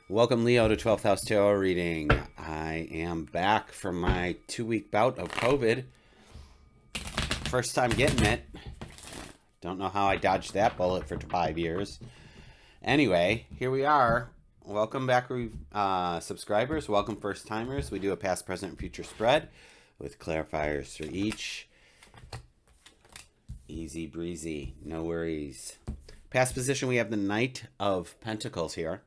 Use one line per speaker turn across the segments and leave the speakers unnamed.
Welcome, Leo, to 12th House Tarot reading. I am back from my 2-week bout of COVID. First time getting it. Don't know how I dodged that bullet for 5 years. Anyway, here we are. Welcome back, subscribers. Welcome, first timers. We do a past, present, and future spread with clarifiers for each. Easy breezy. No worries. Past position, we have the Knight of Pentacles here.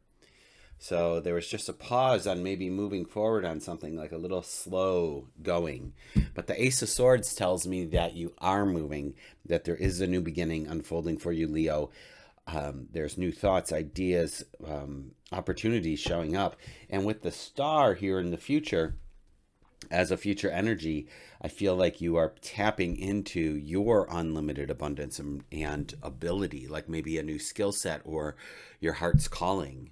So there was just a pause on maybe moving forward on something, like a little slow going. But the Ace of Swords tells me that you are moving, that there is a new beginning unfolding for you, Leo. There's new thoughts, ideas, opportunities showing up. And with the Star here in the future, as a future energy, I feel like you are tapping into your unlimited abundance and ability, like maybe a new skill set or your heart's calling.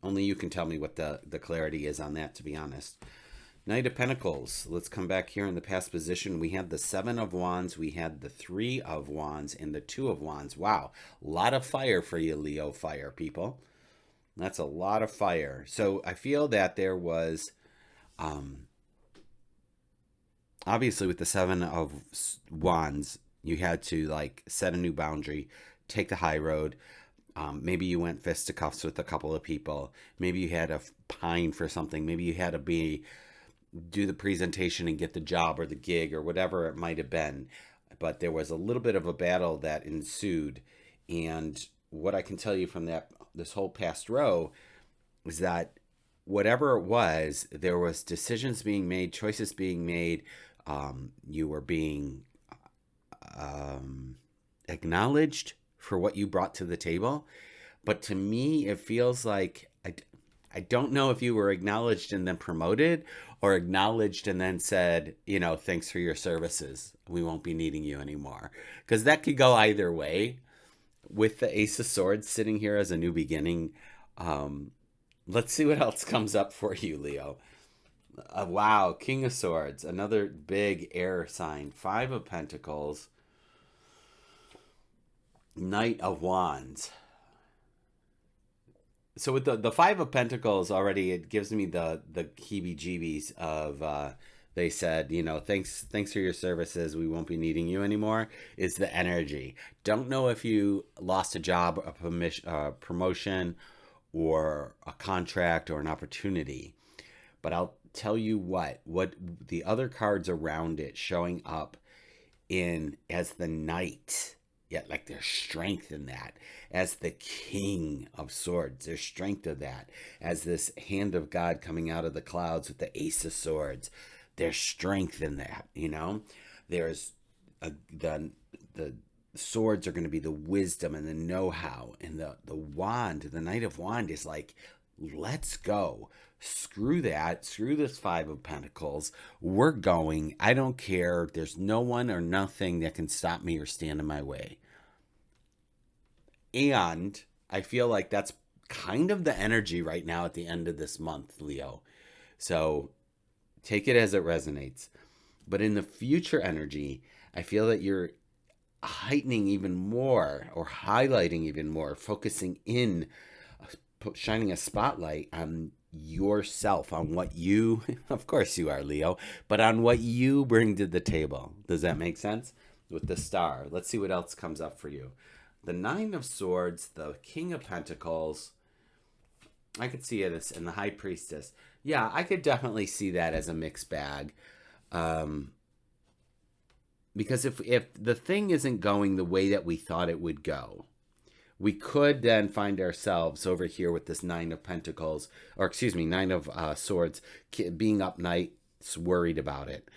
Only you can tell me what the clarity is on that, to be honest. Knight of Pentacles. Let's come back here in the past position. We had the Seven of Wands, we had the Three of Wands, and the Two of Wands. Wow, a lot of fire for you, Leo fire people. That's a lot of fire. So I feel that there was, obviously with the Seven of Wands, you had to like set a new boundary, take the high road. Maybe you went fisticuffs with a couple of people. Maybe you had a pine for something. Maybe you had to do the presentation and get the job or the gig or whatever it might have been. But there was a little bit of a battle that ensued. And what I can tell you from this whole past row is that whatever it was, there was decisions being made, choices being made. You were being acknowledged for what you brought to the table. But to me, it feels like I don't know if you were acknowledged and then promoted, or acknowledged and then said, thanks for your services. We won't be needing you anymore. Because that could go either way. With the Ace of Swords sitting here as a new beginning, let's see what else comes up for you, Leo. Wow, King of Swords, another big air sign. Five of Pentacles. Knight of Wands. So with the Five of Pentacles already, it gives me the heebie-jeebies of they said, thanks for your services. We won't be needing you anymore. Is the energy. Don't know if you lost a job, a promotion, or a contract or an opportunity, but I'll tell you what the other cards around it showing up in as the Knight. Yet, like, there's strength in that. As the King of Swords, there's strength of that. As this hand of God coming out of the clouds with the Ace of Swords, there's strength in that. There's the swords are going to be the wisdom and the know-how, and the wand, the Knight of Wand is like, let's go. Screw that. Screw this Five of Pentacles. We're going. I don't care. There's no one or nothing that can stop me or stand in my way. And I feel like that's kind of the energy right now at the end of this month, Leo. So take it as it resonates. But in the future energy, I feel that you're heightening even more, or highlighting even more, focusing in, shining a spotlight on yourself, on what you, of course you are, Leo, but on what you bring to the table. Does that make sense? With the Star, let's see what else comes up for you. The Nine of Swords, the King of Pentacles. I could see it as in the High Priestess. Yeah, I could definitely see that as a mixed bag. Because if the thing isn't going the way that we thought it would go, we could then find ourselves over here with this Nine of Pentacles, or excuse me, Nine of Swords, being up nights, worried about it.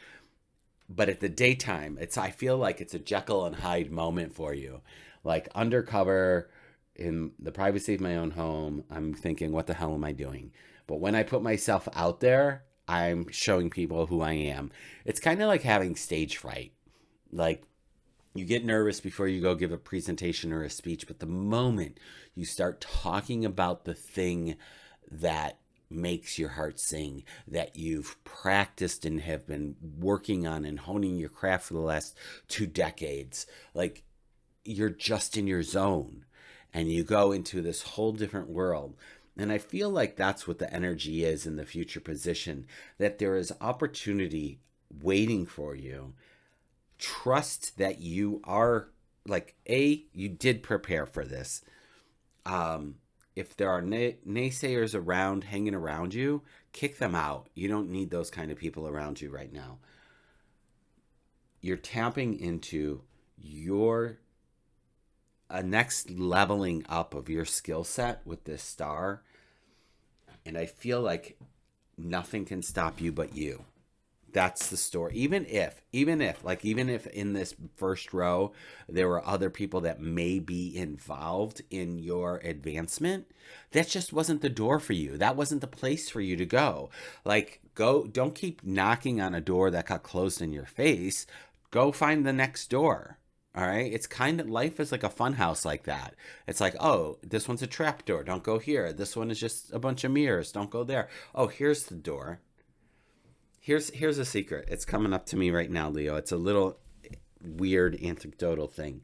But at the daytime, I feel like it's a Jekyll and Hyde moment for you. Like undercover, in the privacy of my own home, I'm thinking, what the hell am I doing? But when I put myself out there, I'm showing people who I am. It's kind of like having stage fright. Like, you get nervous before you go give a presentation or a speech, but the moment you start talking about the thing that makes your heart sing, that you've practiced and have been working on and honing your craft for the last 2 decades, like, you're just in your zone and you go into this whole different world. And I feel like that's what the energy is in the future position, that there is opportunity waiting for you. Trust that you are, like, you did prepare for this. If there are naysayers around, hanging around you, kick them out. You don't need those kind of people around you right now. You're tapping into your a next leveling up of your skill set with this star. And I feel like nothing can stop you but you. That's the story. Even if in this first row, there were other people that may be involved in your advancement, that just wasn't the door for you. That wasn't the place for you to go. Like, don't keep knocking on a door that got closed in your face. Go find the next door. All right. It's kind of, life is like a fun house like that. It's like, oh, this one's a trap door. Don't go here. This one is just a bunch of mirrors. Don't go there. Oh, here's the door. Here's a secret. It's coming up to me right now, Leo. It's a little weird anecdotal thing.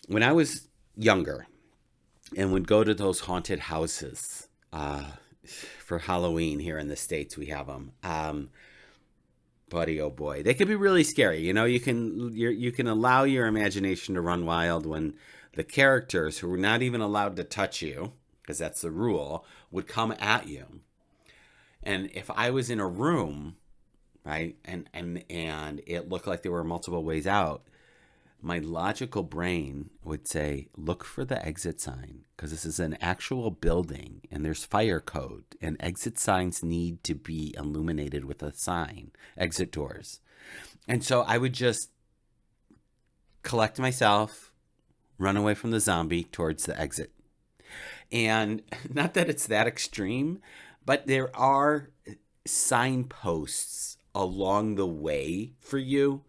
When I was younger and would go to those haunted houses for Halloween here in the States, we have them. Buddy, oh boy, they could be really scary. You know, you can allow your imagination to run wild when the characters, who were not even allowed to touch you, because that's the rule, would come at you. And if I was in a room, right, and it looked like there were multiple ways out, my logical brain would say, look for the exit sign, because this is an actual building and there's fire code, and exit signs need to be illuminated with a sign, exit doors. And so I would just collect myself, run away from the zombie towards the exit. And not that it's that extreme, but there are signposts along the way for you.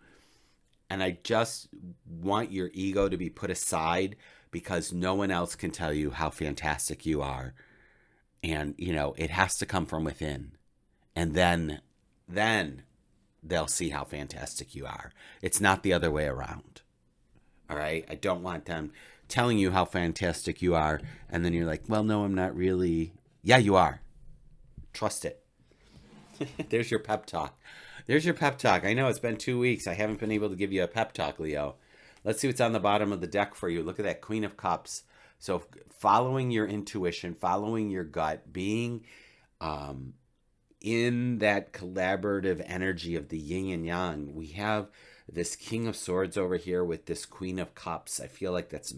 And I just want your ego to be put aside, because no one else can tell you how fantastic you are. And, you know, it has to come from within. And then they'll see how fantastic you are. It's not the other way around. All right? I don't want them telling you how fantastic you are, and then you're like, well, no, I'm not really. Yeah, you are. Trust it. There's your pep talk. There's your pep talk. I know it's been 2 weeks. I haven't been able to give you a pep talk, Leo. Let's see what's on the bottom of the deck for you. Look at that Queen of Cups. So following your intuition, following your gut, being in that collaborative energy of the yin and yang. We have this King of Swords over here with this Queen of Cups. I feel like that's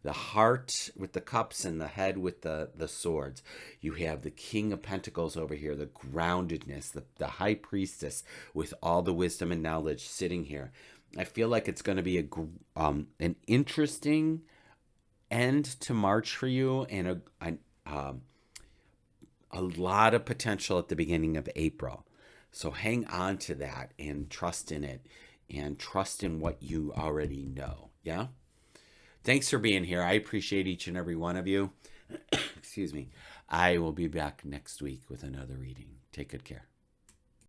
the heart with the cups and the head with the swords. You have the King of Pentacles over here, the groundedness, the High Priestess with all the wisdom and knowledge sitting here. I feel like it's going to be an interesting end to March for you, and a lot of potential at the beginning of April. So hang on to that and trust in it, and trust in what you already know. Yeah? Thanks for being here. I appreciate each and every one of you. Excuse me. I will be back next week with another reading. Take good care.